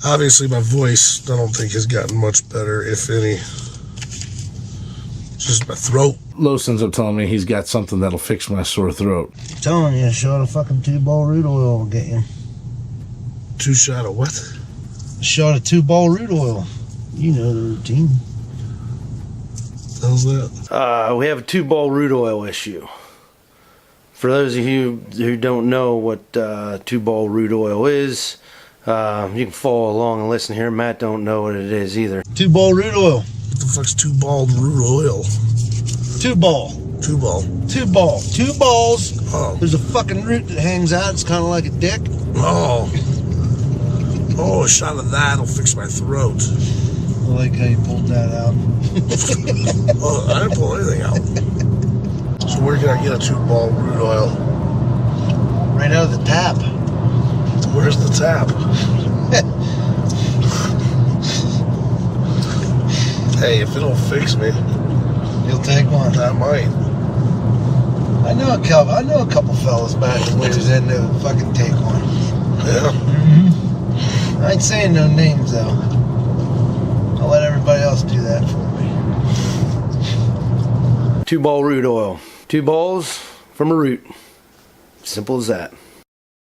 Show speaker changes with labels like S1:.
S1: Obviously, my voice, I don't think, has gotten much better, if any. It's just my throat.
S2: Los ends up telling me he's got something that'll fix my sore throat.
S3: I'm telling you, a shot of fucking 2-ball root oil will get you.
S1: 2 shot of what?
S3: A shot of 2-ball root oil. You know the routine.
S1: How's that?
S2: We have a 2-ball root oil issue. For those of you who don't know what 2-ball root oil is, you can follow along and listen here. Matt don't know what it is either.
S3: 2-ball root oil.
S1: What the fuck's 2-ball root oil?
S3: 2-ball.
S1: 2-ball.
S3: 2-ball. 2 balls.
S1: Oh.
S3: There's a fucking root that hangs out. It's kind of like a dick.
S1: Oh. Oh, a shot of that'll fix my throat.
S3: I like how you pulled that out.
S1: Oh, I didn't pull anything out. So where can I get a 2-ball root oil?
S3: Right out of the tap.
S1: Where's the tap? Hey, if it'll fix me,
S3: You'll take one.
S1: I might.
S3: I know a couple fellas back when we was in there that fucking take one.
S1: Yeah.
S3: I ain't saying no names though. I'll let everybody else do that for me.
S2: 2-ball root oil. 2 balls from a root. Simple as that.